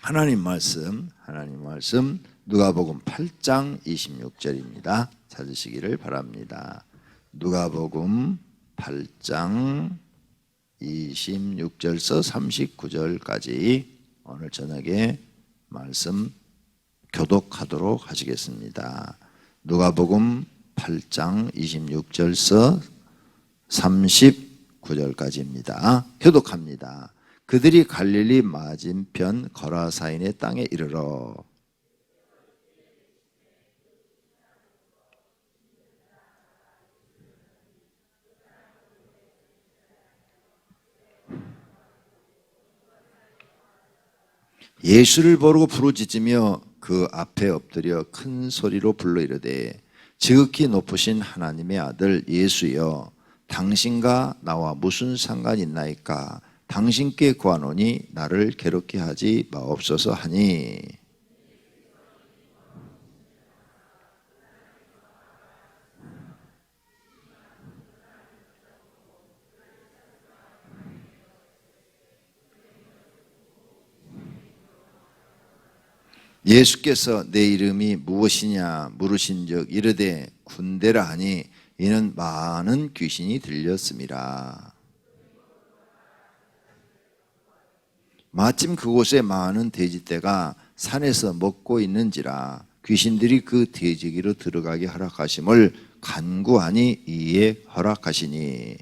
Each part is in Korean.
하나님 말씀 누가복음 8장 26절입니다. 찾으시기를 바랍니다. 누가복음 8장 26절서 39절까지 오늘 저녁에 말씀 교독하도록 하시겠습니다. 누가복음 8장 26절서 39절까지입니다. 교독합니다. 그들이 갈릴리 맞은편 거라사인의 땅에 이르러 예수를 보고 부르짖으며 그 앞에 엎드려 큰 소리로 불러 이르되 지극히 높으신 하나님의 아들 예수여, 당신과 나와 무슨 상관이 있나이까? 당신께 구하노니 나를 괴롭게 하지 마옵소서 하니, 예수께서 내 이름이 무엇이냐 물으신즉 이르되 군대라 하니 이는 많은 귀신이 들렸음이라. 마침 그곳에 많은 돼지떼가 산에서 먹고 있는지라 귀신들이 그 돼지기로 들어가게 허락하심을 간구하니 이에 허락하시니,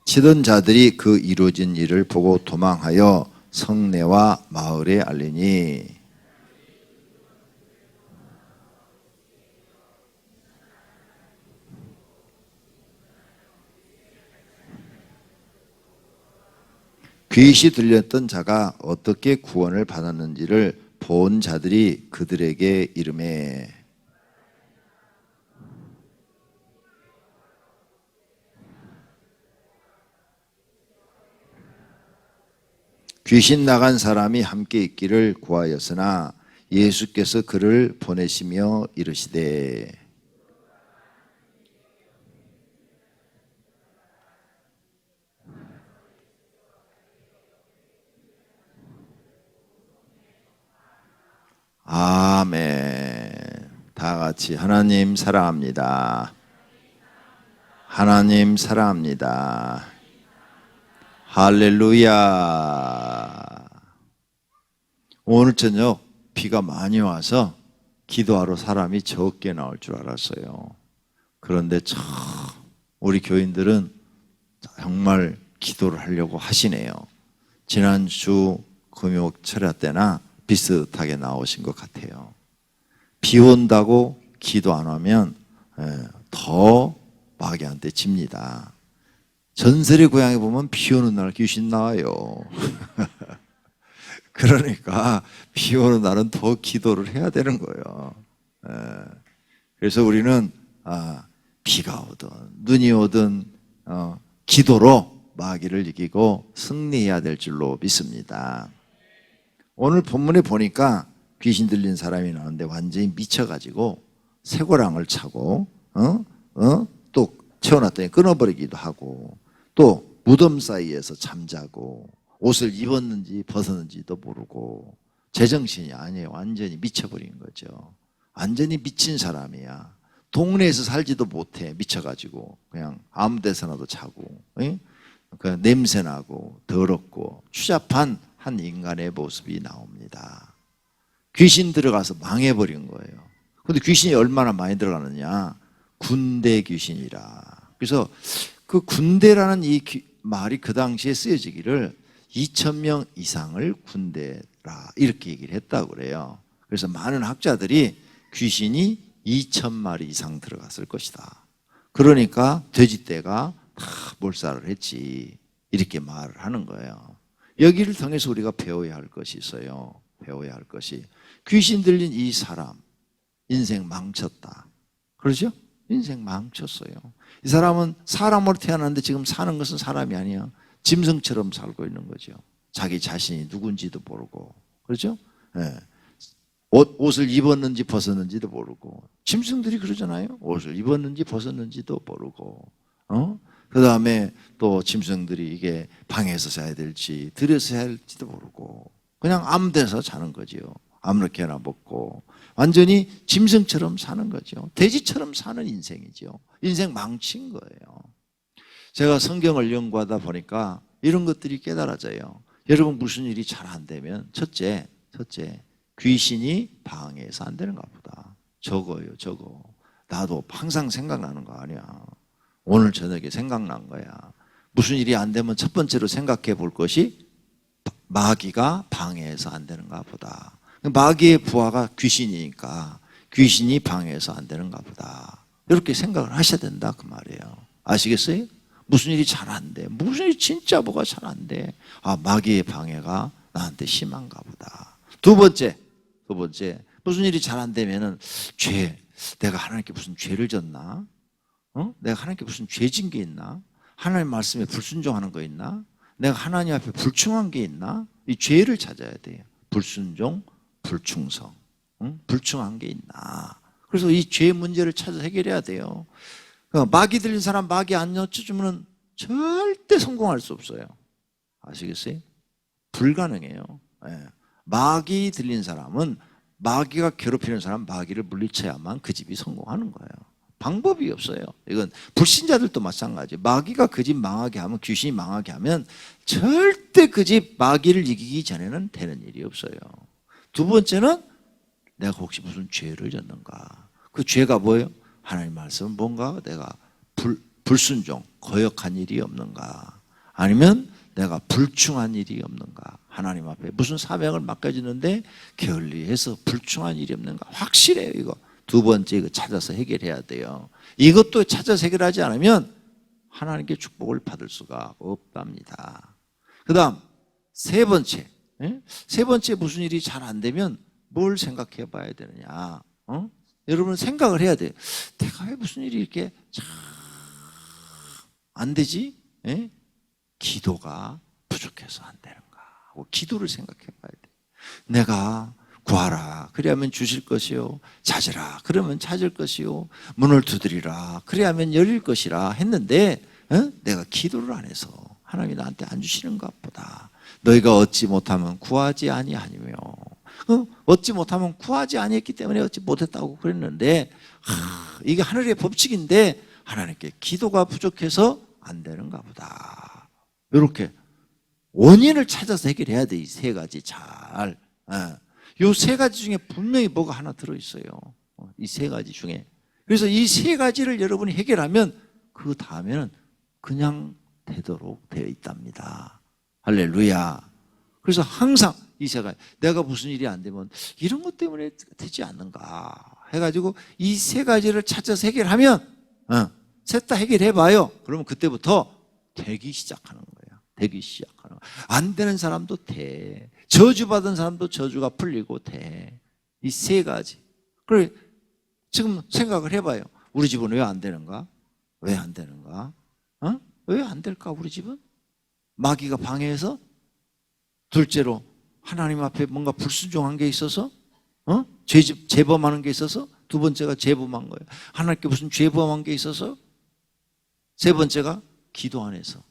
치던 자들이 그 이루어진 일을 보고 도망하여 성내와 마을에 알리니, 귀신이 들렸던 자가 어떻게 구원을 받았는지를 본 자들이 그들에게 이르매 귀신 나간 사람이 함께 있기를 구하였으나 예수께서 그를 보내시며 이르시되 아멘. 다 같이 하나님 사랑합니다. 하나님 사랑합니다. 할렐루야. 오늘 저녁 비가 많이 와서 기도하러 사람이 적게 나올 줄 알았어요. 그런데 참 우리 교인들은 정말 기도를 하려고 하시네요. 지난주 금요 철야 때나 비슷하게 나오신 것 같아요. 비 온다고 기도 안 하면 더 마귀한테 집니다. 전설의 고향에 보면 비 오는 날 귀신 나와요. 그러니까 비 오는 날은 더 기도를 해야 되는 거예요. 그래서 우리는 비가 오든 눈이 오든 기도로 마귀를 이기고 승리해야 될 줄로 믿습니다. 오늘 본문에 보니까 귀신 들린 사람이 나오는데 완전히 미쳐가지고 쇠고랑을 차고 또 채워놨더니 끊어버리기도 하고 또 무덤 사이에서 잠자고 옷을 입었는지 벗었는지도 모르고 제정신이 아니에요. 완전히 미쳐버린 거죠. 완전히 미친 사람이야. 동네에서 살지도 못해. 미쳐가지고 그냥 아무 데서나도 자고 그 냄새나고 더럽고 추잡한 한 인간의 모습이 나옵니다. 귀신 들어가서 망해버린 거예요. 그런데 귀신이 얼마나 많이 들어가느냐? 군대 귀신이라. 그래서 그 군대라는 이 말이 그 당시에 쓰여지기를 2,000명 이상을 군대라 이렇게 얘기를 했다고 그래요. 그래서 많은 학자들이 귀신이 2,000마리 이상 들어갔을 것이다. 그러니까 돼지떼가 다 몰살을 했지 이렇게 말을 하는 거예요. 여기를 통해서 우리가 배워야 할 것이 있어요. 배워야 할 것이, 귀신 들린 이 사람 인생 망쳤다. 그렇죠? 인생 망쳤어요. 이 사람은 사람으로 태어났는데 지금 사는 것은 사람이 아니야. 짐승처럼 살고 있는 거죠. 자기 자신이 누군지도 모르고. 그렇죠? 네. 옷을 입었는지 벗었는지도 모르고. 짐승들이 그러잖아요. 옷을 입었는지 벗었는지도 모르고 그 다음에 또 짐승들이 이게 방에서 자야 될지 들에서 자야 할지도 모르고 그냥 아무 데서 자는 거지요. 아무렇게나 먹고 완전히 짐승처럼 사는 거죠. 돼지처럼 사는 인생이죠. 인생 망친 거예요. 제가 성경을 연구하다 보니까 이런 것들이 깨달아져요. 여러분 무슨 일이 잘 안 되면 첫째 귀신이 방해해서 안 되는가 보다. 저거 나도 항상 생각나는 거 아니야. 오늘 저녁에 생각난 거야. 무슨 일이 안 되면 첫 번째로 생각해 볼 것이 마귀가 방해해서 안 되는가 보다. 마귀의 부하가 귀신이니까 귀신이 방해해서 안 되는가 보다. 이렇게 생각을 하셔야 된다 그 말이에요. 아시겠어요? 무슨 일이 잘 안 돼. 무슨 일이 진짜 뭐가 잘 안 돼. 아, 마귀의 방해가 나한테 심한가 보다. 두 번째 무슨 일이 잘 안 되면은 내가 하나님께 무슨 죄를 졌나? 내가 하나님께 무슨 죄 진 게 있나? 하나님 말씀에 불순종하는 거 있나? 내가 하나님 앞에 불충한 게 있나? 이 죄를 찾아야 돼요. 불순종, 불충성, 불충한 게 있나? 그래서 이 죄 문제를 찾아 해결해야 돼요. 마귀 들린 사람 마귀 안 여쭤주면 절대 성공할 수 없어요. 아시겠어요? 불가능해요. 마귀 들린 사람은 마귀가 괴롭히는 사람 마귀를 물리쳐야만 그 집이 성공하는 거예요. 방법이 없어요. 이건 불신자들도 마찬가지예요. 마귀가 그 집 망하게 하면, 귀신이 망하게 하면 절대 그 집 마귀를 이기기 전에는 되는 일이 없어요. 두 번째는 내가 혹시 무슨 죄를 졌는가? 그 죄가 뭐예요? 하나님 말씀은 뭔가 내가 불순종, 거역한 일이 없는가? 아니면 내가 불충한 일이 없는가? 하나님 앞에 무슨 사명을 맡겨주는데 게을리해서 불충한 일이 없는가? 확실해요, 이거. 두 번째 이거 찾아서 해결해야 돼요. 이것도 찾아서 해결하지 않으면 하나님께 축복을 받을 수가 없답니다. 그 다음 세 번째 무슨 일이 잘 안 되면 뭘 생각해 봐야 되느냐? 여러분 생각을 해야 돼요. 내가 왜 무슨 일이 이렇게 잘 안 되지? 기도가 부족해서 안 되는가 하고 기도를 생각해 봐야 돼요. 내가 구하라 그리하면 주실 것이요, 찾으라 그러면 찾을 것이요, 문을 두드리라 그리하면 열릴 것이라 했는데 내가 기도를 안 해서 하나님이 나한테 안 주시는가 보다. 너희가 얻지 못하면 구하지 아니하니며, 얻지 못하면 구하지 아니했기 때문에 얻지 못했다고 그랬는데 이게 하늘의 법칙인데 하나님께 기도가 부족해서 안 되는가 보다. 이렇게 원인을 찾아서 해결해야 돼. 이 세 가지 잘. 이 세 가지 중에 분명히 뭐가 하나 들어있어요. 이 세 가지 중에. 그래서 이 세 가지를 여러분이 해결하면 그 다음에는 그냥 되도록 되어 있답니다. 할렐루야. 그래서 항상 이 세 가지, 내가 무슨 일이 안 되면 이런 것 때문에 되지 않는가 해가지고 이 세 가지를 찾아서 해결하면 셋 다 해결해봐요. 그러면 그때부터 되기 시작하는 거예요. 되기 시작하는 거예요. 안 되는 사람도 돼. 저주받은 사람도 저주가 풀리고 돼. 이 세 가지. 그래, 지금 생각을 해봐요. 우리 집은 왜 안 되는가? 왜 안 되는가? 왜 안 될까, 우리 집은? 마귀가 방해해서? 둘째로, 하나님 앞에 뭔가 불순종한 게 있어서? 죄범하는 게 있어서? 두 번째가 죄범한 거예요. 하나님께 무슨 죄범한 게 있어서? 세 번째가 기도 안 해서.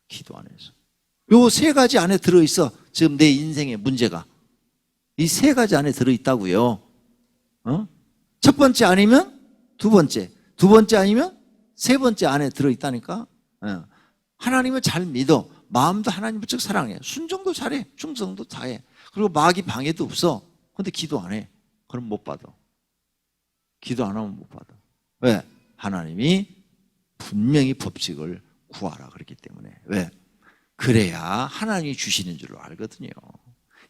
기도 안 해서. 요 세 가지 안에 들어있어. 지금 내 인생의 문제가. 이 세 가지 안에 들어있다고요. 첫 번째 아니면 두 번째. 두 번째 아니면 세 번째 안에 들어있다니까. 하나님을 잘 믿어. 마음도 하나님을 쭉 사랑해. 순종도 잘해. 충성도 다해. 그리고 마귀 방해도 없어. 근데 기도 안 해. 그럼 못 받아. 기도 안 하면 못 받아. 왜? 하나님이 분명히 법칙을 구하라 그랬기 때문에. 왜? 그래야 하나님이 주시는 줄로 알거든요.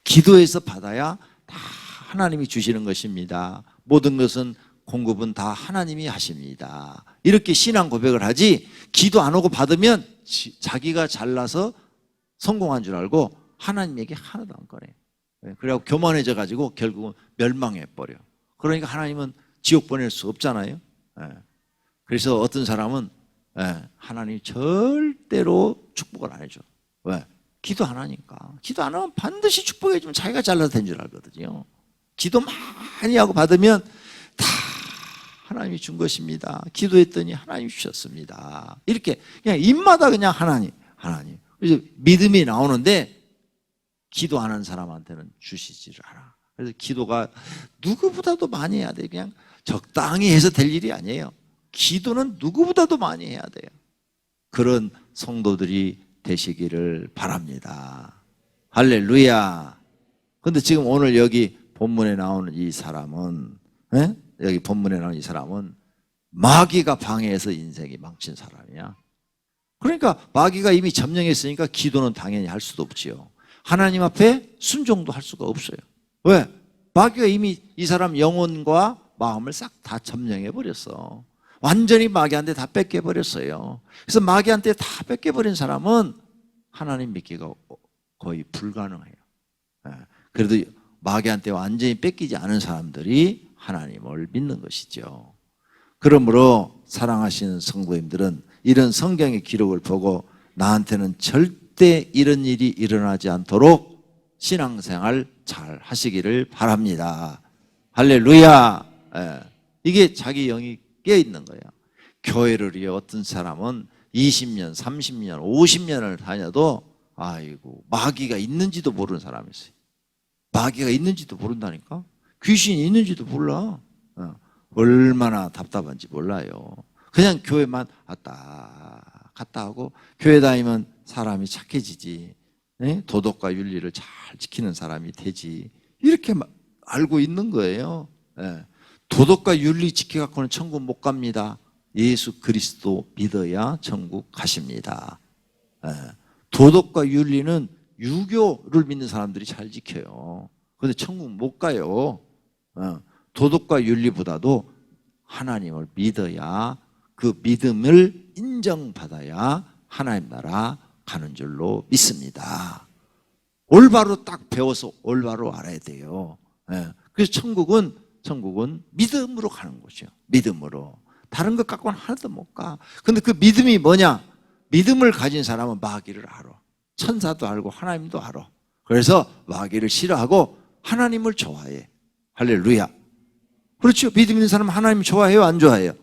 기도해서 받아야 다 하나님이 주시는 것입니다. 모든 것은 공급은 다 하나님이 하십니다. 이렇게 신앙 고백을 하지, 기도 안 하고 받으면 자기가 잘나서 성공한 줄 알고 하나님에게 하나도 안 꺼내. 그래갖고 교만해져 가지고 결국은 멸망해 버려. 그러니까 하나님은 지옥 보낼 수 없잖아요. 그래서 어떤 사람은 하나님이 절대로 축복을 안 해줘. 왜? 기도 안 하니까. 기도 안 하면 반드시 축복해 주면 자기가 잘나서 된 줄 알거든요. 기도 많이 하고 받으면 다 하나님이 준 것입니다. 기도했더니 하나님이 주셨습니다. 이렇게 그냥 입마다 그냥 하나님. 그래서 믿음이 나오는데 기도 안 하는 사람한테는 주시지를 않아. 그래서 기도가 누구보다도 많이 해야 돼. 그냥 적당히 해서 될 일이 아니에요. 기도는 누구보다도 많이 해야 돼요. 그런 성도들이 되시기를 바랍니다. 할렐루야. 근데 지금 오늘 여기 본문에 나오는 이 사람은, 여기 본문에 나오는 이 사람은 마귀가 방해해서 인생이 망친 사람이야. 그러니까 마귀가 이미 점령했으니까 기도는 당연히 할 수도 없지요. 하나님 앞에 순종도 할 수가 없어요. 왜? 마귀가 이미 이 사람 영혼과 마음을 싹 다 점령해 버렸어. 완전히 마귀한테 다 뺏겨버렸어요. 그래서 마귀한테 다 뺏겨버린 사람은 하나님 믿기가 거의 불가능해요. 그래도 마귀한테 완전히 뺏기지 않은 사람들이 하나님을 믿는 것이죠. 그러므로 사랑하시는 성도님들은 이런 성경의 기록을 보고 나한테는 절대 이런 일이 일어나지 않도록 신앙생활 잘 하시기를 바랍니다. 할렐루야. 이게 자기 영이 깨어있는 거예요. 교회를 위해 어떤 사람은 20년, 30년, 50년을 다녀도 아이고 마귀가 있는지도 모르는 사람이 있어요. 마귀가 있는지도 모른다니까. 귀신이 있는지도 몰라. 얼마나 답답한지 몰라요. 그냥 교회만 왔다 갔다 하고 교회 다니면 사람이 착해지지, 도덕과 윤리를 잘 지키는 사람이 되지, 이렇게 알고 있는 거예요. 도덕과 윤리 지켜갖고는 천국 못 갑니다. 예수 그리스도 믿어야 천국 가십니다. 도덕과 윤리는 유교를 믿는 사람들이 잘 지켜요. 그런데 천국 못 가요. 도덕과 윤리보다도 하나님을 믿어야, 그 믿음을 인정받아야 하나님 나라 가는 줄로 믿습니다. 올바로 딱 배워서 올바로 알아야 돼요. 그래서 천국은 믿음으로 가는 거죠. 믿음으로. 다른 것 갖고는 하나도 못 가. 근데 그 믿음이 뭐냐? 믿음을 가진 사람은 마귀를 알아. 천사도 알고 하나님도 알아. 그래서 마귀를 싫어하고 하나님을 좋아해. 할렐루야. 그렇죠. 믿음 있는 사람은 하나님 좋아해요? 안 좋아해요?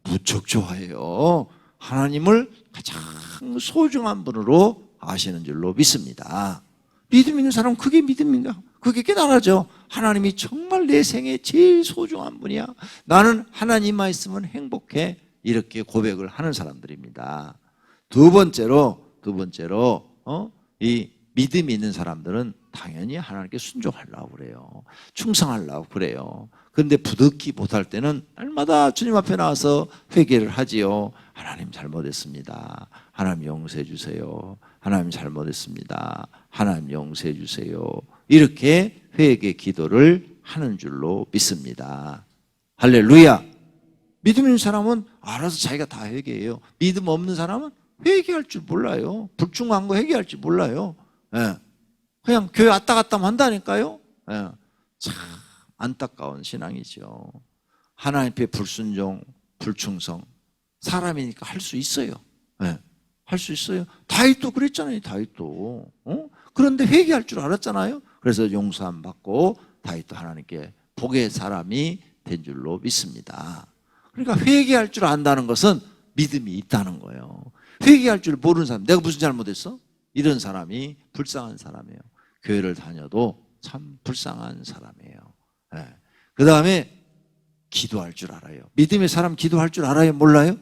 무척 좋아해요. 하나님을 가장 소중한 분으로 아시는 줄로 믿습니다. 믿음 있는 사람은 그게 믿음인가? 그게 깨달아져. 하나님이 정말 내 생에 제일 소중한 분이야. 나는 하나님만 있으면 행복해. 이렇게 고백을 하는 사람들입니다. 두 번째로 이 믿음이 있는 사람들은 당연히 하나님께 순종하려고 그래요. 충성하려고 그래요. 그런데 부득이 못할 때는 날마다 주님 앞에 나와서 회개를 하지요. 하나님 잘못했습니다. 하나님 용서해 주세요. 하나님 잘못했습니다. 하나님 용서해 주세요. 이렇게 회개 기도를 하는 줄로 믿습니다. 할렐루야. 믿음 있는 사람은 알아서 자기가 다 회개해요. 믿음 없는 사람은 회개할 줄 몰라요. 불충한 거 회개할 줄 몰라요. 그냥 교회 왔다 갔다 한다니까요. 참 안타까운 신앙이죠. 하나님 앞에 불순종, 불충성, 사람이니까 할 수 있어요. 할 수 있어요. 다윗도 그랬잖아요. 다윗도. 그런데 회개할 줄 알았잖아요. 그래서 용서함 받고 다윗도 하나님께 복의 사람이 된 줄로 믿습니다. 그러니까 회개할 줄 안다는 것은 믿음이 있다는 거예요. 회개할 줄 모르는 사람, 내가 무슨 잘못했어? 이런 사람이 불쌍한 사람이에요. 교회를 다녀도 참 불쌍한 사람이에요. 그 다음에 기도할 줄 알아요. 믿음의 사람 기도할 줄 알아요? 몰라요?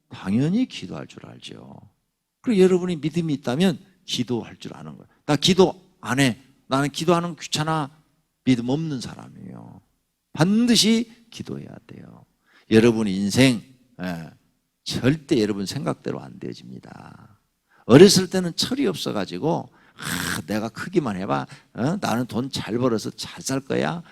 당연히 기도할 줄 알죠. 그리고 여러분이 믿음이 있다면 기도할 줄 아는 거예요. 나 기도 안 해. 나는 기도하는 거 귀찮아. 믿음 없는 사람이에요. 반드시 기도해야 돼요. 여러분 인생 절대 여러분 생각대로 안 되어집니다. 어렸을 때는 철이 없어가지고 내가 크기만 해봐. 나는 돈 잘 벌어서 잘 살 거야.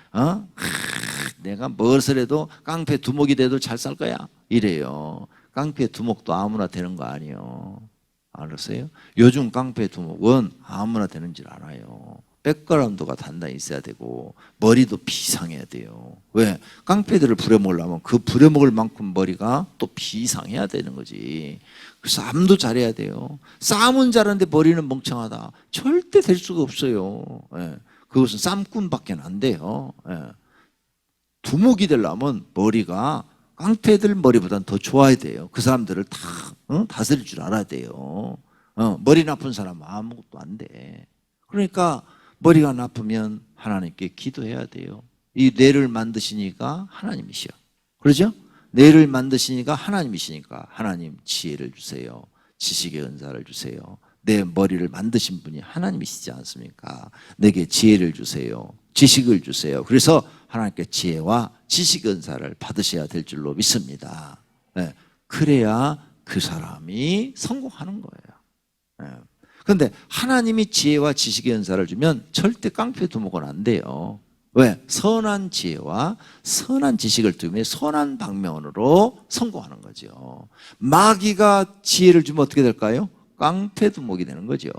내가 무엇을 해도 깡패 두목이 돼도 잘 살 거야. 이래요. 깡패 두목도 아무나 되는 거 아니에요. 알았어요? 요즘 깡패 두목은 아무나 되는 줄 알아요. 백그라운드가 단단히 있어야 되고 머리도 비상해야 돼요. 왜? 깡패들을 부려먹으려면 그 부려먹을 만큼 머리가 또 비상해야 되는 거지. 그래서 싸움도 잘해야 돼요. 싸움은 잘하는데 머리는 멍청하다. 절대 될 수가 없어요. 그것은 쌈꾼밖에 안 돼요. 두목이 되려면 머리가 깡패들 머리보다는 더 좋아야 돼요. 그 사람들을 다 다스릴 줄 알아야 돼요. 머리 나쁜 사람은 아무것도 안 돼. 그러니까 머리가 나쁘면 하나님께 기도해야 돼요. 이 뇌를 만드시니까 하나님이시여. 그러죠? 뇌를 만드시니까 하나님이시니까 하나님 지혜를 주세요. 지식의 은사를 주세요. 내 머리를 만드신 분이 하나님이시지 않습니까? 내게 지혜를 주세요. 지식을 주세요. 그래서 하나님께 지혜와 지식의 은사를 받으셔야 될 줄로 믿습니다. 네. 그래야 그 사람이 성공하는 거예요. 네. 그런데 하나님이 지혜와 지식의 은사를 주면 절대 깡패 두목은 안 돼요. 왜? 선한 지혜와 선한 지식을 두면 선한 방면으로 성공하는 거죠. 마귀가 지혜를 주면 어떻게 될까요? 깡패 두목이 되는 거죠.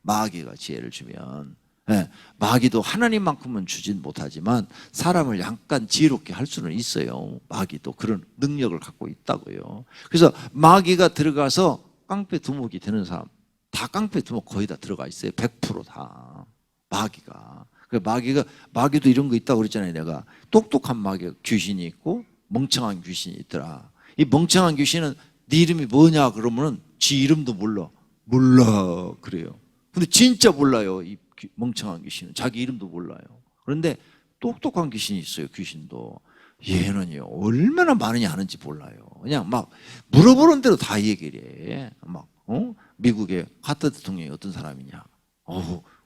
마귀가 지혜를 주면. 네, 마귀도 하나님만큼은 주진 못하지만 사람을 약간 지혜롭게 할 수는 있어요. 마귀도 그런 능력을 갖고 있다고요. 그래서 마귀가 들어가서 깡패 두목이 되는 사람, 다 깡패 두목 거의 다 들어가 있어요. 100% 다. 마귀가. 마귀도 이런 거 있다고 그랬잖아요. 내가 똑똑한 마귀 귀신이 있고 멍청한 귀신이 있더라. 이 멍청한 귀신은 네 이름이 뭐냐 그러면은 지 이름도 몰라 그래요. 근데 진짜 몰라요. 이 멍청한 귀신은 자기 이름도 몰라요. 그런데 똑똑한 귀신이 있어요. 귀신도 얘는요 얼마나 많이 아는지 몰라요. 그냥 막 물어보는 대로 다 얘기를 해. 막 미국의 카터 대통령이 어떤 사람이냐?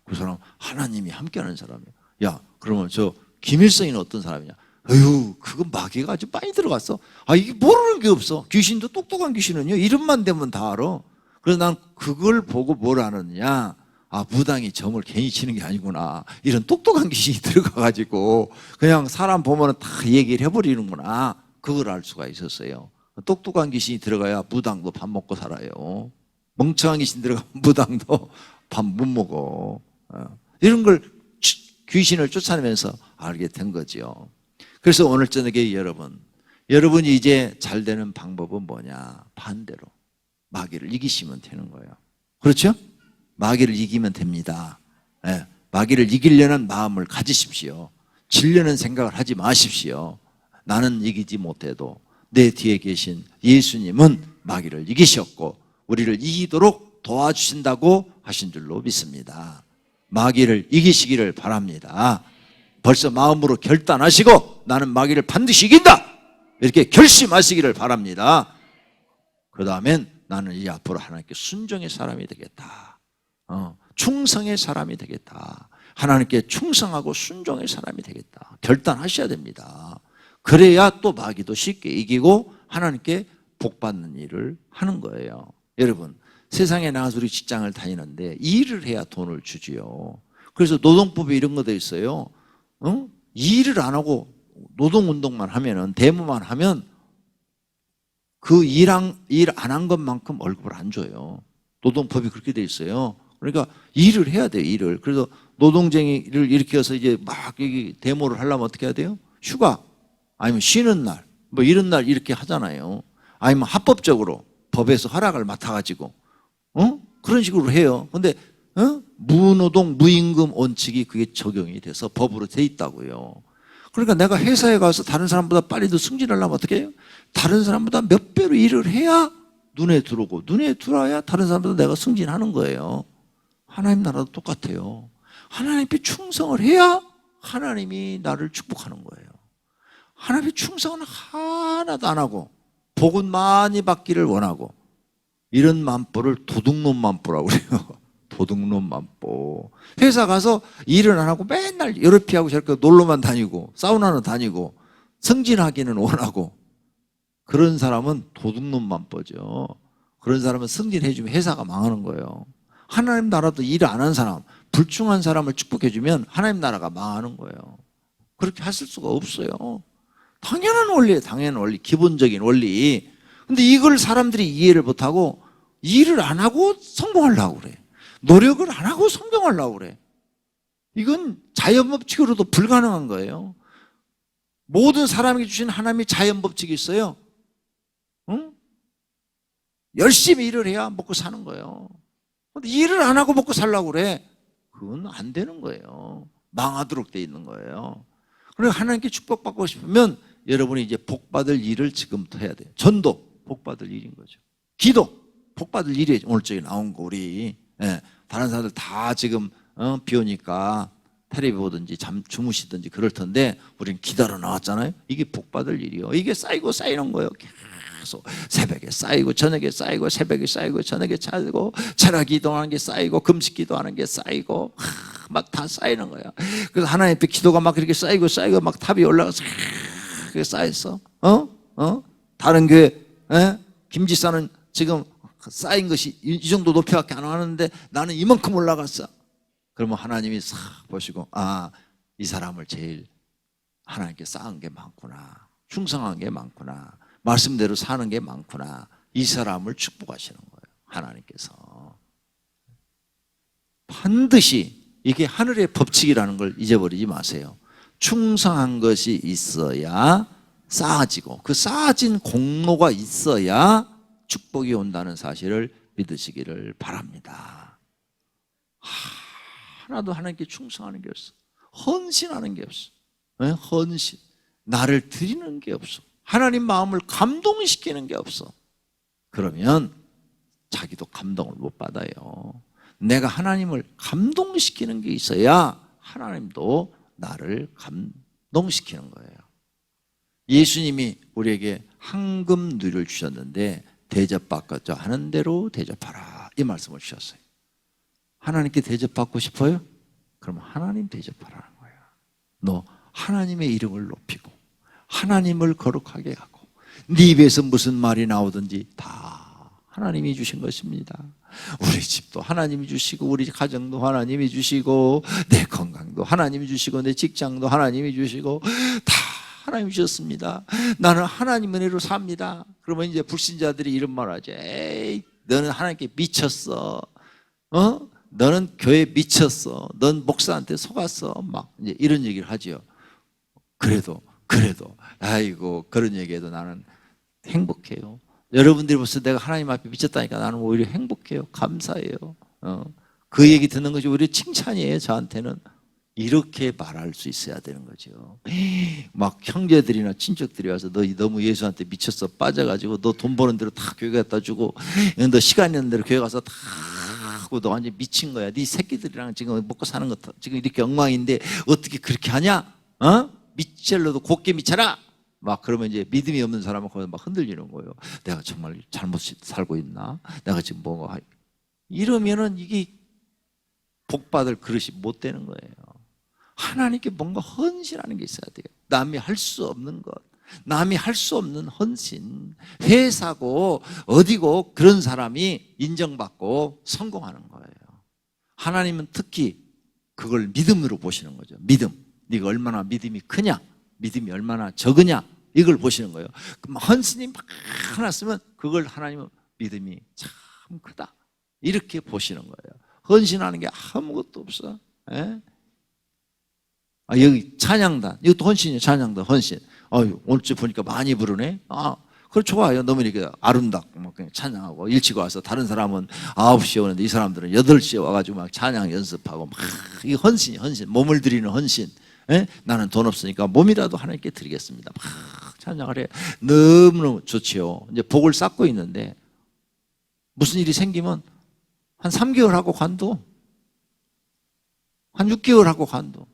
그 사람 하나님이 함께하는 사람이야. 야, 그러면 저 김일성이는 어떤 사람이냐? 어휴, 그건 마귀가 아주 많이 들어갔어. 이게 모르는 게 없어. 귀신도 똑똑한 귀신은요 이름만 대면 다 알아. 그래서 난 그걸 보고 뭘 아느냐? 무당이 점을 괜히 치는 게 아니구나. 이런 똑똑한 귀신이 들어가가지고 그냥 사람 보면은 다 얘기를 해버리는구나. 그걸 알 수가 있었어요. 똑똑한 귀신이 들어가야 무당도 밥 먹고 살아요. 멍청한 귀신 들어가면 무당도 밥 못 먹어. 이런 걸 귀신을 쫓아내면서 알게 된 거죠. 그래서 오늘 저녁에 여러분이 이제 잘 되는 방법은 뭐냐? 반대로 마귀를 이기시면 되는 거예요. 그렇죠? 마귀를 이기면 됩니다. 네. 마귀를 이기려는 마음을 가지십시오. 지려는 생각을 하지 마십시오. 나는 이기지 못해도 내 뒤에 계신 예수님은 마귀를 이기셨고 우리를 이기도록 도와주신다고 하신 줄로 믿습니다. 마귀를 이기시기를 바랍니다. 벌써 마음으로 결단하시고 나는 마귀를 반드시 이긴다 이렇게 결심하시기를 바랍니다. 그 다음엔 나는 이 앞으로 하나님께 순종의 사람이 되겠다. 충성의 사람이 되겠다. 하나님께 충성하고 순종의 사람이 되겠다. 결단하셔야 됩니다. 그래야 또 마귀도 쉽게 이기고 하나님께 복받는 일을 하는 거예요. 여러분 세상에 나가서 우리 직장을 다니는데 일을 해야 돈을 주지요. 그래서 노동법에 이런 거 돼 있어요. 일을 안 하고 노동운동만 하면은 데모만 하면 그 일 안 한 것만큼 월급을 안 줘요. 노동법이 그렇게 돼 있어요. 그러니까 일을 해야 돼요. 일을. 그래서 노동쟁이를 일으켜서 이제 막 여기 데모를 하려면 어떻게 해야 돼요? 휴가 아니면 쉬는 날 뭐 이런 날 이렇게 하잖아요. 아니면 합법적으로 법에서 허락을 맡아가지고 그런 식으로 해요. 근데 무노동 무임금 원칙이 그게 적용이 돼서 법으로 돼 있다고요. 그러니까 내가 회사에 가서 다른 사람보다 빨리 더 승진하려면 어떻게 해요? 다른 사람보다 몇 배로 일을 해야 눈에 들어오고 눈에 들어와야 다른 사람보다 내가 승진하는 거예요. 하나님 나라도 똑같아요. 하나님께 충성을 해야 하나님이 나를 축복하는 거예요. 하나님의 충성은 하나도 안 하고 복은 많이 받기를 원하고 이런 만보를 도둑놈 만보라고 그래요. 도둑놈 만보. 회사 가서 일을 안 하고 맨날 여름피하고 저렇게 놀러만 다니고 사우나는 다니고 승진하기는 원하고 그런 사람은 도둑놈 만보죠. 그런 사람은 승진해주면 회사가 망하는 거예요. 하나님 나라도 일 안 한 사람, 불충한 사람을 축복해주면 하나님 나라가 망하는 거예요. 그렇게 하실 수가 없어요. 당연한 원리예요. 당연한 원리, 기본적인 원리. 근데 이걸 사람들이 이해를 못하고 일을 안 하고 성공하려고 그래. 노력을 안 하고 성공하려고 그래. 이건 자연법칙으로도 불가능한 거예요. 모든 사람에게 주신 하나님의 자연법칙이 있어요. 열심히 일을 해야 먹고 사는 거예요. 근데 일을 안 하고 먹고 살려고 그래. 그건 안 되는 거예요. 망하도록 돼 있는 거예요. 그러니까 하나님께 축복받고 싶으면 여러분이 이제 복받을 일을 지금부터 해야 돼요. 전도 복받을 일인 거죠. 기도 복받을 일이 오늘 저기 나온 거 우리. 예, 다른 사람들 다 지금 비 오니까 텔레비 보든지 주무시든지 그럴 텐데 우리는 기다려 나왔잖아요. 이게 복받을 일이요. 이게 쌓이고 쌓이는 거예요. 계속 새벽에 쌓이고 저녁에 쌓이고 새벽에 쌓이고 저녁에 쌓이고 철학 기도하는 게 쌓이고 금식 기도하는 게 쌓이고 막 다 쌓이는 거예요. 그래서 하나님 앞에 기도가 막 그렇게 쌓이고 쌓이고 막 탑이 올라가서 그게 쌓였어. 다른 교회 김지사는 지금 쌓인 것이 이 정도 높이밖에 안 하는데 나는 이만큼 올라갔어. 그러면 하나님이 싹 보시고 이 사람을 제일 하나님께 쌓은 게 많구나. 충성한 게 많구나. 말씀대로 사는 게 많구나. 이 사람을 축복하시는 거예요. 하나님께서. 반드시 이게 하늘의 법칙이라는 걸 잊어버리지 마세요. 충성한 것이 있어야 쌓아지고 그 쌓아진 공로가 있어야 축복이 온다는 사실을 믿으시기를 바랍니다. 하나도 하나님께 충성하는 게 없어. 헌신하는 게 없어. 헌신. 나를 드리는 게 없어. 하나님 마음을 감동시키는 게 없어. 그러면 자기도 감동을 못 받아요. 내가 하나님을 감동시키는 게 있어야 하나님도 나를 감동시키는 거예요. 예수님이 우리에게 황금 누리를 주셨는데 대접받고자 하는 대로 대접하라 이 말씀을 주셨어요. 하나님께 대접받고 싶어요? 그럼 하나님 대접하라는 거야. 너 하나님의 이름을 높이고 하나님을 거룩하게 하고 네 입에서 무슨 말이 나오든지 다 하나님이 주신 것입니다. 우리 집도 하나님이 주시고 우리 가정도 하나님이 주시고 내 건강도 하나님이 주시고 내 직장도 하나님이 주시고 다 하나님이 주셨습니다. 나는 하나님 은혜로 삽니다. 그러면 이제 불신자들이 이런 말 하죠. 에이, 너는 하나님께 미쳤어. 너는 교회에 미쳤어. 넌 목사한테 속았어. 막 이제 이런 얘기를 하죠. 그래도 아이고 그런 얘기해도 나는 행복해요. 여러분들이 벌써 내가 하나님 앞에 미쳤다니까 나는 오히려 행복해요. 감사해요. 그 얘기 듣는 것이 오히려 칭찬이에요. 저한테는. 이렇게 말할 수 있어야 되는 거죠. 막 형제들이나 친척들이 와서 너 너무 예수한테 미쳤어. 빠져가지고 너 돈 버는 대로 다 교회 갖다 주고 너 시간 있는 대로 교회 가서 다 하고 너 완전 미친 거야. 네 새끼들이랑 지금 먹고 사는 거 지금 이렇게 엉망인데 어떻게 그렇게 하냐? 미첼로도 곱게 미쳐라. 막 그러면 이제 믿음이 없는 사람은 거기서 막 흔들리는 거예요. 내가 정말 잘못 살고 있나? 내가 지금 뭐가 이러면은 이게 복받을 그릇이 못 되는 거예요. 하나님께 뭔가 헌신하는 게 있어야 돼요. 남이 할 수 없는 것, 남이 할 수 없는 헌신. 회사고 어디고 그런 사람이 인정받고 성공하는 거예요. 하나님은 특히 그걸 믿음으로 보시는 거죠. 믿음. 네가 얼마나 믿음이 크냐, 믿음이 얼마나 적으냐 이걸 보시는 거예요. 헌신이 막 하나 쓰면 그걸 하나님은 믿음이 참 크다 이렇게 보시는 거예요. 헌신하는 게 아무것도 없어. 여기 찬양단 이것도 헌신이에요. 찬양단 헌신. 오늘 보니까 많이 부르네. 그래 좋아요. 너무 이렇게 아름답고 막 그냥 찬양하고 일찍 와서 다른 사람은 9시에 오는데 이 사람들은 8시에 와가지고 막 찬양 연습하고 막 이 헌신이 헌신. 몸을 드리는 헌신. 나는 돈 없으니까 몸이라도 하나님께 드리겠습니다. 막 찬양을 해. 너무너무 좋지요. 이제 복을 쌓고 있는데 무슨 일이 생기면 한 3개월 하고 관둬. 한 6개월 하고 관둬.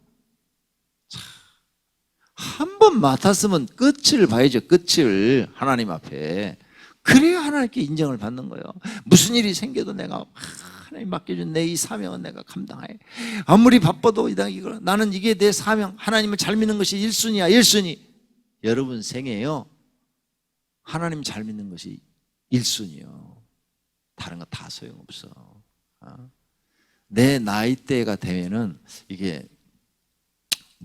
한 번 맡았으면 끝을 봐야죠. 끝을 하나님 앞에. 그래야 하나님께 인정을 받는 거예요. 무슨 일이 생겨도 내가 하나님 맡겨준 내 이 사명은 내가 감당해. 아무리 바빠도 이거 나는 이게 내 사명. 하나님을 잘 믿는 것이 1순위야. 1순위. 여러분 생애요. 하나님 잘 믿는 것이 1순위요. 다른 거 다 소용없어. 내 나이대가 되면은 이게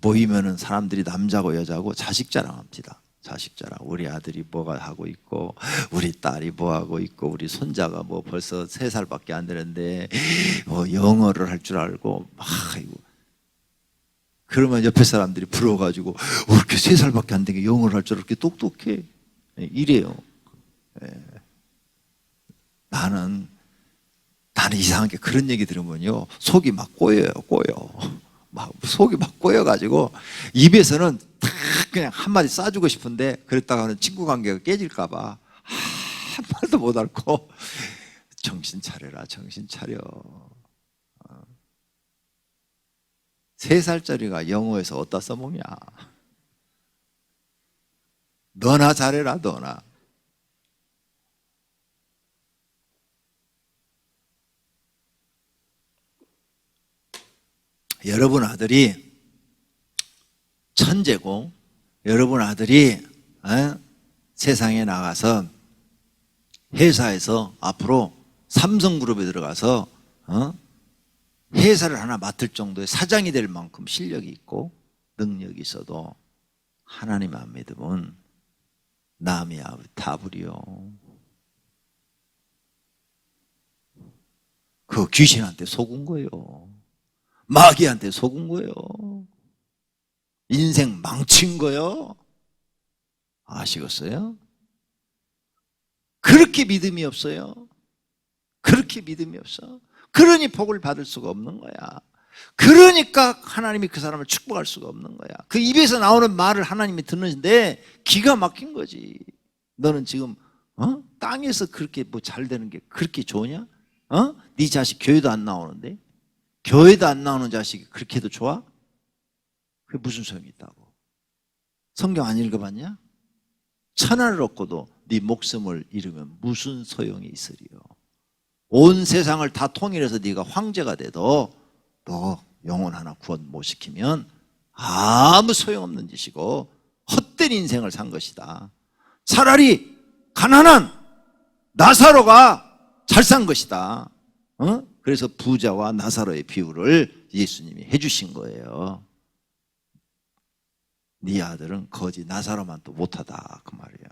모이면은 사람들이 남자고 여자고 자식 자랑합니다. 자식 자랑. 우리 아들이 뭐가 하고 있고 우리 딸이 뭐 하고 있고 우리 손자가 뭐 벌써 3살밖에 안 되는데 영어를 할 줄 알고 아이고. 그러면 옆에 사람들이 부러워가지고 이렇게 3살밖에 안 되게 영어를 할 줄 이렇게 똑똑해. 이래요. 나는 이상하게 그런 얘기 들으면요 속이 막 꼬여요. 막 속이 막 꼬여가지고 입에서는 탁 그냥 한마디 쏴주고 싶은데 그랬다가는 친구 관계가 깨질까봐 한마디도 못 앓고 정신 차려라, 정신 차려. 3살짜리가 영어에서 어디다 써먹냐. 너나 잘해라, 너나. 여러분 아들이 천재고, 여러분 아들이 세상에 나가서 회사에서 앞으로 삼성그룹에 들어가서 회사를 하나 맡을 정도의 사장이 될 만큼 실력이 있고 능력이 있어도 하나님 안 믿으면 남이 다불이요. 그 귀신한테 속은 거예요. 마귀한테 속은 거예요. 인생 망친 거예요. 아시겠어요? 그렇게 믿음이 없어요. 그렇게 믿음이 없어. 그러니 복을 받을 수가 없는 거야. 그러니까 하나님이 그 사람을 축복할 수가 없는 거야. 그 입에서 나오는 말을 하나님이 듣는데 기가 막힌 거지. 너는 지금 땅에서 그렇게 뭐 잘 되는 게 그렇게 좋으냐? 네 자식 교회도 안 나오는데, 교회도 안 나오는 자식이 그렇게 해도 좋아? 그게 무슨 소용이 있다고? 성경 안 읽어봤냐? 천하를 얻고도 네 목숨을 잃으면 무슨 소용이 있으리요? 온 세상을 다 통일해서 네가 황제가 돼도 너 영혼 하나 구원 못 시키면 아무 소용없는 짓이고 헛된 인생을 산 것이다. 차라리 가난한 나사로가 잘 산 것이다. 그래서 부자와 나사로의 비유를 예수님이 해주신 거예요. 네 아들은 거지 나사로만 또 못하다 그 말이에요.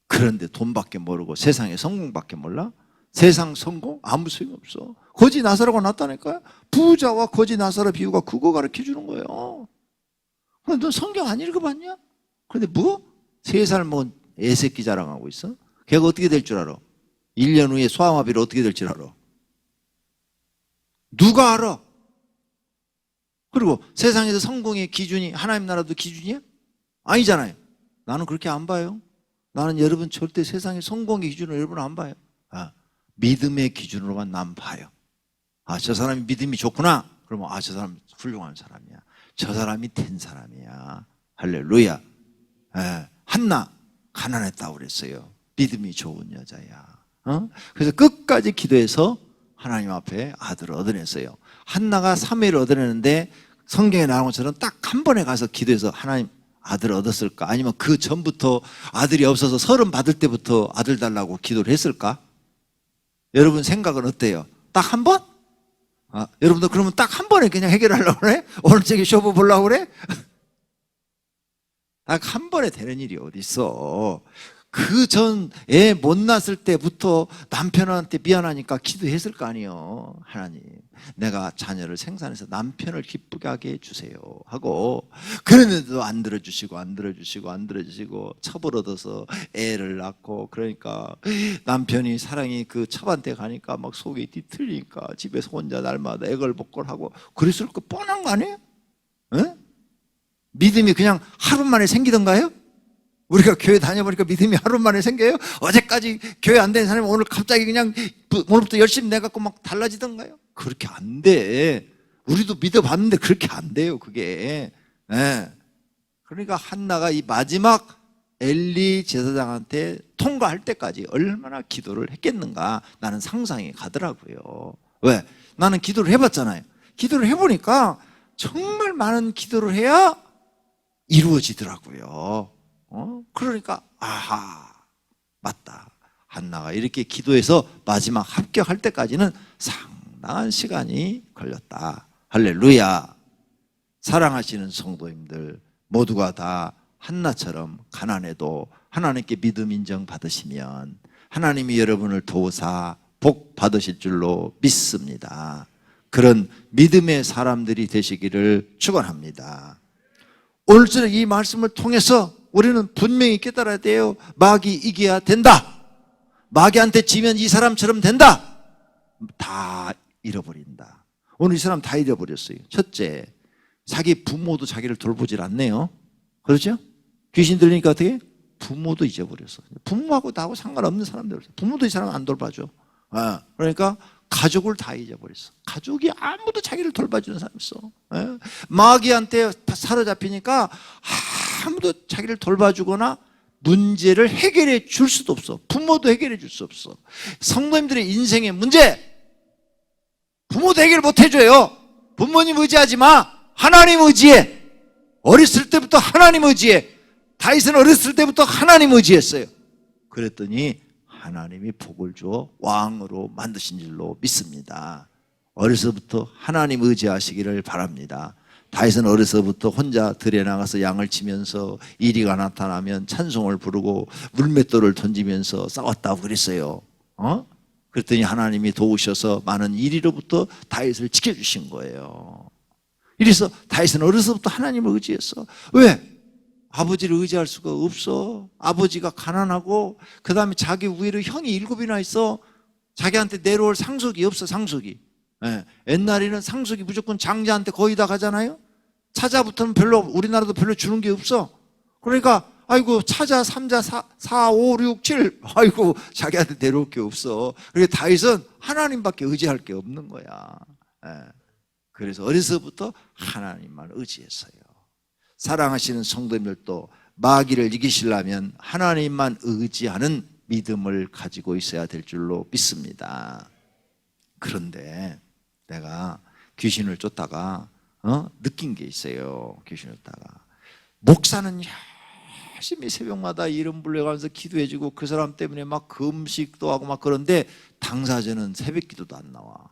그런데 돈밖에 모르고 세상의 성공밖에 몰라? 세상 성공? 아무 소용없어. 거지 나사로가 났다니까요. 부자와 거지 나사로 비유가 그거 가르쳐 주는 거예요. 그런데 너 성경 안 읽어봤냐? 그런데 뭐? 3살 먹은 애새끼 자랑하고 있어? 걔가 어떻게 될 줄 알아? 1년 후에 소아마비를 어떻게 될 줄 알아? 누가 알아? 그리고 세상에서 성공의 기준이 하나님 나라도 기준이야? 아니잖아요. 나는 그렇게 안 봐요. 나는 여러분 절대 세상의 성공의 기준으로 여러분 안 봐요. 믿음의 기준으로만 난 봐요. 저 사람이 믿음이 좋구나. 그러면 저 사람 훌륭한 사람이야. 저 사람이 된 사람이야. 할렐루야. 한나 가난했다고 그랬어요. 믿음이 좋은 여자야. 그래서 끝까지 기도해서 하나님 앞에 아들을 얻어냈어요. 한나가 사무엘을 얻어내는데 성경에 나온 것처럼 딱 한 번에 가서 기도해서 하나님 아들을 얻었을까? 아니면 그 전부터 아들이 없어서 서른 받을 때부터 아들 달라고 기도를 했을까? 여러분 생각은 어때요? 딱 한 번? 여러분도 그러면 딱 한 번에 그냥 해결하려고 그래? 오늘 저기 쇼부 보려고 그래? 딱 한 번에 되는 일이 어디 있어? 그 전 애 못 낳았을 때부터 남편한테 미안하니까 기도했을 거 아니에요. 하나님, 내가 자녀를 생산해서 남편을 기쁘게 하게 해주세요 하고, 그랬는데도 안 들어주시고 첩을 얻어서 애를 낳고, 그러니까 남편이 사랑이 그 첩한테 가니까 막 속이 뒤틀리니까 집에서 혼자 날마다 애걸복걸하고 그랬을 거 뻔한 거 아니에요? 믿음이 그냥 하루 만에 생기던가요? 우리가 교회 다녀보니까 믿음이 하루 만에 생겨요? 어제까지 교회 안 다니는 사람이 오늘 갑자기 그냥 오늘부터 열심히 내갖고 막 달라지던가요? 그렇게 안 돼. 우리도 믿어봤는데 그렇게 안 돼요, 그게. 그러니까 한나가 이 마지막 엘리 제사장한테 통과할 때까지 얼마나 기도를 했겠는가, 나는 상상이 가더라고요. 왜? 나는 기도를 해봤잖아요. 기도를 해보니까 정말 많은 기도를 해야 이루어지더라고요. 그러니까 맞다. 한나가 이렇게 기도해서 마지막 합격할 때까지는 상당한 시간이 걸렸다. 할렐루야. 사랑하시는 성도님들 모두가 다 한나처럼 가난해도 하나님께 믿음 인정 받으시면 하나님이 여러분을 도우사 복 받으실 줄로 믿습니다. 그런 믿음의 사람들이 되시기를 축원합니다. 오늘처럼 이 말씀을 통해서 우리는 분명히 깨달아야 돼요. 마귀 이겨야 된다. 마귀한테 지면 이 사람처럼 된다. 다 잃어버린다. 오늘 이 사람 다 잃어버렸어요. 첫째, 자기 부모도 자기를 돌보질 않네요. 그렇죠? 귀신 들리니까 어떻게? 부모도 잊어버렸어. 부모하고 나하고 상관없는 사람들, 부모도 이 사람 안 돌봐줘. 그러니까 가족을 다 잊어버렸어. 가족이 아무도 자기를 돌봐주는 사람이 없어. 마귀한테 사로잡히니까 아무도 자기를 돌봐주거나 문제를 해결해 줄 수도 없어. 부모도 해결해 줄 수 없어. 성도님들의 인생의 문제, 부모도 해결 못 해줘요. 부모님 의지하지 마. 하나님 의지해. 어렸을 때부터 하나님 의지해. 다윗은 어렸을 때부터 하나님 의지했어요. 그랬더니 하나님이 복을 주어 왕으로 만드신 줄로 믿습니다. 어려서부터 하나님 의지하시기를 바랍니다. 다윗은 어려서부터 혼자 들에 나가서 양을 치면서 이리가 나타나면 찬송을 부르고 물맷돌을 던지면서 싸웠다고 그랬어요. 그랬더니 하나님이 도우셔서 많은 이리로부터 다윗을 지켜주신 거예요. 이래서 다윗은 어려서부터 하나님을 의지했어. 왜? 아버지를 의지할 수가 없어. 아버지가 가난하고 그 다음에 자기 위로 형이 7이나 있어. 자기한테 내려올 상속이 없어. 상속이. 옛날에는 상속이 무조건 장자한테 거의 다 가잖아요. 차자부터는 별로, 우리나라도 별로 주는 게 없어. 그러니까 아이고 차자 3자 4, 5, 6, 7 아이고 자기한테 내려올 게 없어. 그러니까 다윗은 하나님밖에 의지할 게 없는 거야. 그래서 어려서부터 하나님만 의지했어요. 사랑하시는 성도님들도 마귀를 이기시려면 하나님만 의지하는 믿음을 가지고 있어야 될 줄로 믿습니다. 그런데 내가 귀신을 쫓다가 느낀 게 있어요. 귀신을 쫓다가 목사는 열심히 새벽마다 이름 불러가면서 기도해주고 그 사람 때문에 막 금식도 하고 막 그런데 당사자는 새벽 기도도 안 나와.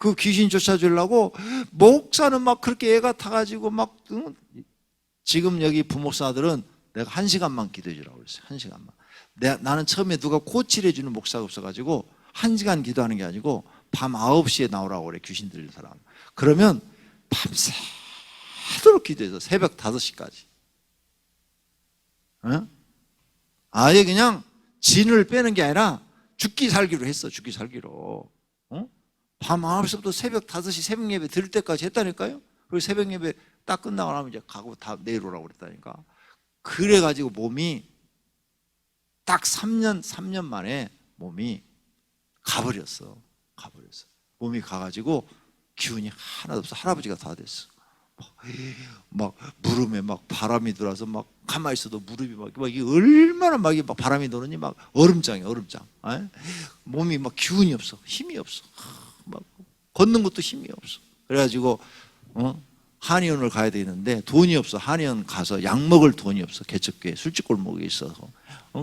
그 귀신 쫓아주려고 목사는 막 그렇게 애가 타가지고 막 지금 여기 부목사들은 내가 1시간만 기도해 주라고 그랬어요. 1시간만. 나는 처음에 누가 코치를 해주는 목사가 없어가지고 1시간 기도하는 게 아니고 밤 9시에 나오라고 그래. 귀신 들린 사람. 그러면 밤새도록 기도해서 새벽 5시까지. 아예 그냥 진을 빼는 게 아니라 죽기 살기로 했어. 죽기 살기로. 밤 9시부터 새벽 5시 새벽 예배 들을 때까지 했다니까요. 그리고 새벽 예배 딱 끝나고 나면 이제 가고 다 내려오라고 그랬다니까. 그래가지고 몸이 딱 3년 만에 몸이 가버렸어. 몸이 가가지고 기운이 하나도 없어. 할아버지가 다 됐어. 막 무릎에 막 바람이 들어와서 막 가만히 있어도 무릎이 막 이게 얼마나 막 바람이 도느니 막 얼음장이야, 얼음장. 몸이 막 기운이 없어. 힘이 없어. 막 걷는 것도 힘이 없어. 그래가지고 한의원을 가야 되는데 돈이 없어. 한의원 가서 약 먹을 돈이 없어. 개척교회 술집 골목에 있어서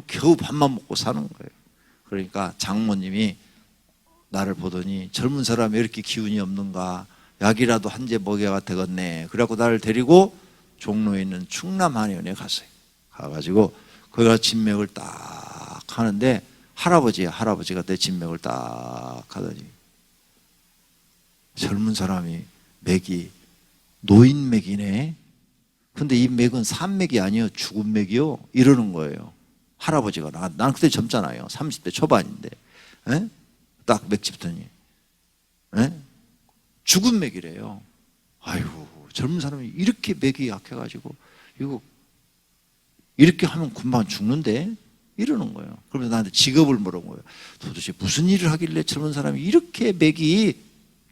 겨우 밥만 먹고 사는 거예요. 그러니까 장모님이 나를 보더니 젊은 사람이 이렇게 기운이 없는가, 약이라도 한 제 먹여야 되겠네. 그래갖고 나를 데리고 종로에 있는 충남 한의원에 갔어요. 가가지고 거기가 진맥을 딱 하는데 할아버지가 내 진맥을 딱 하더니 젊은 사람이 맥이 노인 맥이네. 근데 이 맥은 산맥이 아니에요. 죽은 맥이요. 이러는 거예요. 할아버지가. 난 그때 젊잖아요. 30대 초반인데. 딱 맥 짚더니 죽은 맥이래요. 아이고, 젊은 사람이 이렇게 맥이 약해가지고 이거 이렇게 하면 금방 죽는데 이러는 거예요. 그러면서 나한테 직업을 물어본 거예요. 도대체 무슨 일을 하길래 젊은 사람이 이렇게 맥이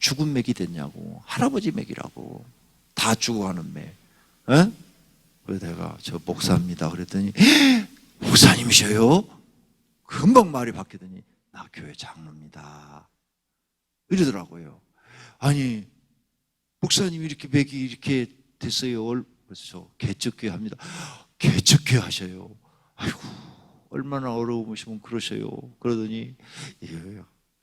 죽은 맥이 됐냐고. 할아버지 맥이라고. 다 죽어가는 맥. 그래서 내가 저 목사입니다 그랬더니 목사님이셔요? 금방 말이 바뀌더니 나 교회 장로입니다 이러더라고요. 아니 목사님이 이렇게 맥이 이렇게 됐어요. 그래서 저 개척교회 합니다. 개척교회 하셔요? 아이고 얼마나 어려우시면 그러셔요. 그러더니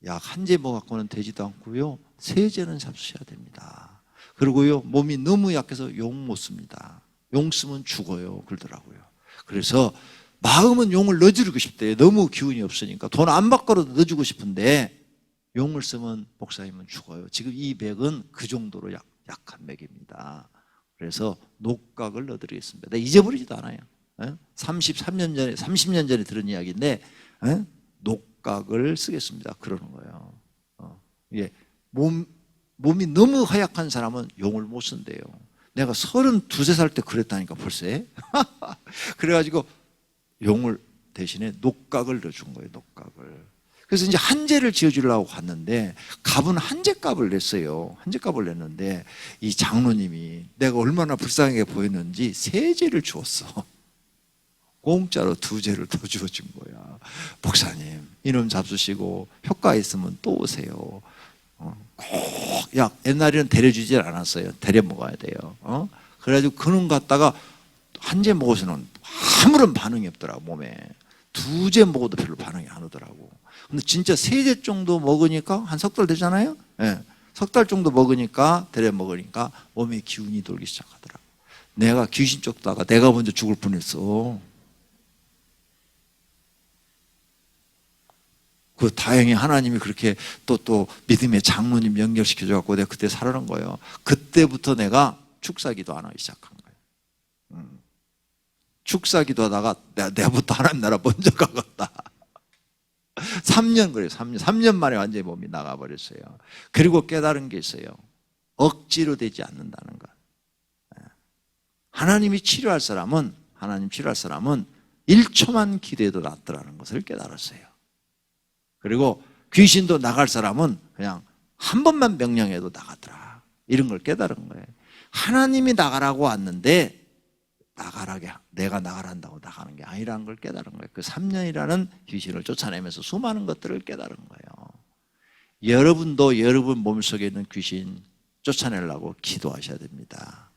약 한 제 먹갖고는 되지도 않고요. 3제는 잡수셔야 됩니다. 그리고요 몸이 너무 약해서 용 못 씁니다. 용 쓰면 죽어요. 그러더라고요. 그래서 마음은 용을 넣어주고 싶대요. 너무 기운이 없으니까 돈 안 받고라도 넣어주고 싶은데 용을 쓰면 목사님은 죽어요. 지금 이 맥은 그 정도로 약한 맥입니다. 그래서 녹각을 넣어드리겠습니다. 내가 잊어버리지도 않아요. 30년 전에 들은 이야기인데 녹각을 쓰겠습니다. 그러는 거예요. 이게 몸이 너무 허약한 사람은 용을 못 쓴대요. 내가 32살 때 그랬다니까 벌써. 그래가지고 용을 대신에 녹각을 넣어준 거예요. 녹각을. 그래서 이제 한제를 지어주려고 갔는데 갑은 한제값을 냈어요. 한제값을 냈는데 이 장로님이 내가 얼마나 불쌍하게 보였는지 3제를 주었어. 공짜로 2제를 더 주어준 거야. 목사님 이놈 잡수시고 효과 있으면 또 오세요. 꼭 약 옛날에는 데려주질 않았어요. 데려 먹어야 돼요. 그래가지고 그놈 갖다가 한제 먹어서는 아무런 반응이 없더라고. 몸에 2제 먹어도 별로 반응이 안 오더라고. 근데 진짜 3제 정도 먹으니까 한 석 달 되잖아요. 네. 석 달 정도 먹으니까 데려 먹으니까 몸에 기운이 돌기 시작하더라고. 내가 귀신 쫓다가 내가 먼저 죽을 뻔했어. 그 다행히 하나님이 그렇게 또 믿음의 장로님 연결시켜줘 갖고 내가 그때 살아난 거예요. 그때부터 내가 축사기도 안 하기 시작한 거예요. 축사기도 하다가 내가부터 하나님 나라 먼저 가겠다. 3년 그래요. 3년 만에 완전히 몸이 나가버렸어요. 그리고 깨달은 게 있어요. 억지로 되지 않는다는 것. 하나님 치료할 사람은 1초만 기도해도 낫더라는 것을 깨달았어요. 그리고 귀신도 나갈 사람은 그냥 한 번만 명령해도 나가더라. 이런 걸 깨달은 거예요. 하나님이 나가라고 왔는데 내가 나가란다고 나가는 게 아니라는 걸 깨달은 거예요. 그 3년이라는 귀신을 쫓아내면서 수많은 것들을 깨달은 거예요. 여러분도 여러분 몸속에 있는 귀신 쫓아내려고 기도하셔야 됩니다.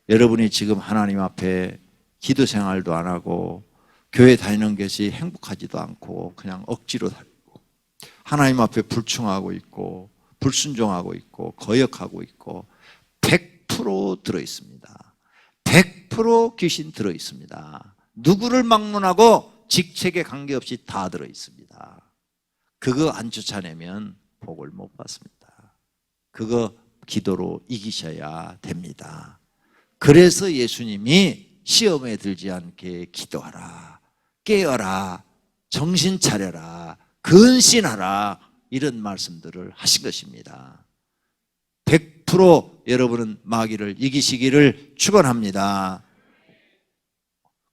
여러분이 지금 하나님 앞에 기도 생활도 안 하고 교회 다니는 것이 행복하지도 않고 그냥 억지로 살고 하나님 앞에 불충하고 있고 불순종하고 있고 거역하고 있고 100% 들어있습니다. 100% 귀신 들어있습니다. 누구를 막론하고 직책에 관계없이 다 들어있습니다. 그거 안 쫓아내면 복을 못 받습니다. 그거 기도로 이기셔야 됩니다. 그래서 예수님이 시험에 들지 않게 기도하라, 깨어라, 정신 차려라, 근신하라 이런 말씀들을 하신 것입니다. 100% 여러분은 마귀를 이기시기를 축원합니다.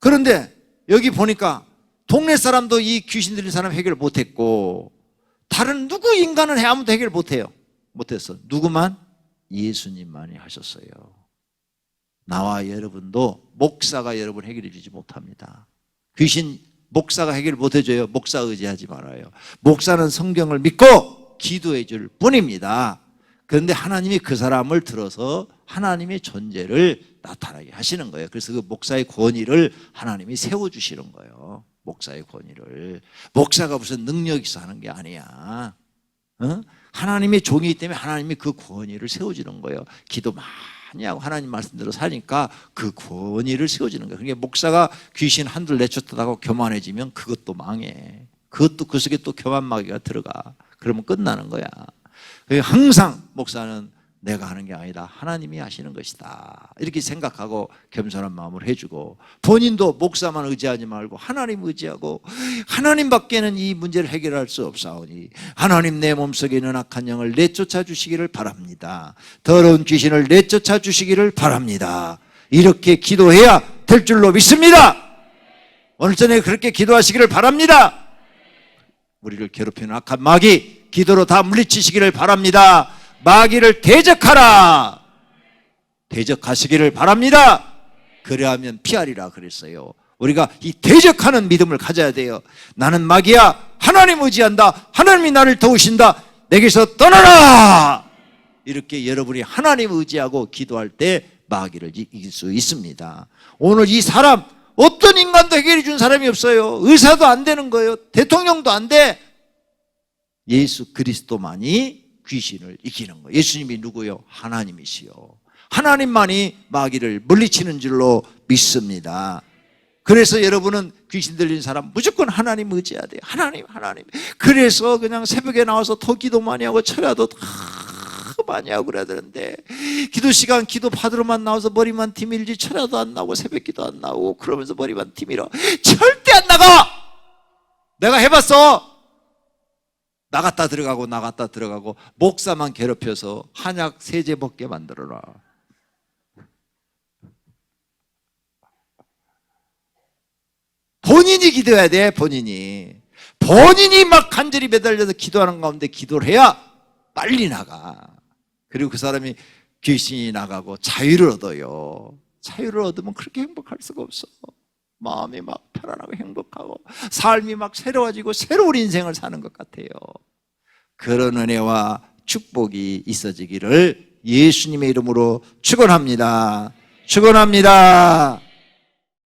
그런데 여기 보니까 동네 사람도 이 귀신 들린 사람 해결 못했고 다른 누구 인간은 아무도 해결 못해요. 못했어. 누구만? 예수님만이 하셨어요. 나와 여러분도 목사가 여러분 해결해 주지 못합니다. 귀신 목사가 해결 못해줘요. 목사 의지하지 말아요. 목사는 성경을 믿고 기도해 줄 뿐입니다. 그런데 하나님이 그 사람을 들어서 하나님의 존재를 나타나게 하시는 거예요. 그래서 그 목사의 권위를 하나님이 세워주시는 거예요. 목사의 권위를. 목사가 무슨 능력이 있어 하는 게 아니야. 하나님의 종이기 때문에 하나님이 그 권위를 세워주는 거예요. 기도 많이 하고 하나님 말씀대로 사니까 그 권위를 세워주는 거예요. 그러니까 목사가 귀신 한둘 내쫓다가 교만해지면 그것도 망해. 그것도 그 속에 또 교만마귀가 들어가. 그러면 끝나는 거야. 항상 목사는 내가 하는 게 아니다. 하나님이 하시는 것이다. 이렇게 생각하고 겸손한 마음을 해주고 본인도 목사만 의지하지 말고 하나님 의지하고 하나님밖에는 이 문제를 해결할 수 없사오니 하나님 내 몸속에 있는 악한 영을 내쫓아 주시기를 바랍니다. 더러운 귀신을 내쫓아 주시기를 바랍니다. 이렇게 기도해야 될 줄로 믿습니다. 오늘 저녁에 그렇게 기도하시기를 바랍니다. 우리를 괴롭히는 악한 마귀 기도로 다 물리치시기를 바랍니다. 마귀를 대적하라. 대적하시기를 바랍니다. 그래야면 피하리라 그랬어요. 우리가 이 대적하는 믿음을 가져야 돼요. 나는 마귀야 하나님 의지한다. 하나님이 나를 도우신다. 내게서 떠나라. 이렇게 여러분이 하나님 의지하고 기도할 때 마귀를 이길 수 있습니다. 오늘 이 사람 어떤 인간도 해결해 준 사람이 없어요. 의사도 안 되는 거예요. 대통령도 안 돼. 예수 그리스도만이 귀신을 이기는 거예요. 예수님이 누구요? 하나님이시요. 하나님만이 마귀를 물리치는 줄로 믿습니다. 그래서 여러분은 귀신 들린 사람 무조건 하나님 의지해야 돼요. 하나님. 그래서 그냥 새벽에 나와서 더 기도 많이 하고 철야도 다 많이 하고 그래야 되는데 기도 시간 기도 받으러만 나와서 머리만 티밀지 철야도 안 나오고 새벽 기도 안 나오고 그러면서 머리만 티밀어. 절대 안 나가. 내가 해봤어. 나갔다 들어가고 목사만 괴롭혀서 한약 세제 먹게 만들어라. 본인이 기도해야 돼. 본인이 막 간절히 매달려서 기도하는 가운데 기도를 해야 빨리 나가. 그리고 그 사람이 귀신이 나가고 자유를 얻어요. 자유를 얻으면 그렇게 행복할 수가 없어. 마음이 막 편안하고 행복하고 삶이 막 새로워지고 새로운 인생을 사는 것 같아요. 그런 은혜와 축복이 있어지기를 예수님의 이름으로 축원합니다. 축원합니다.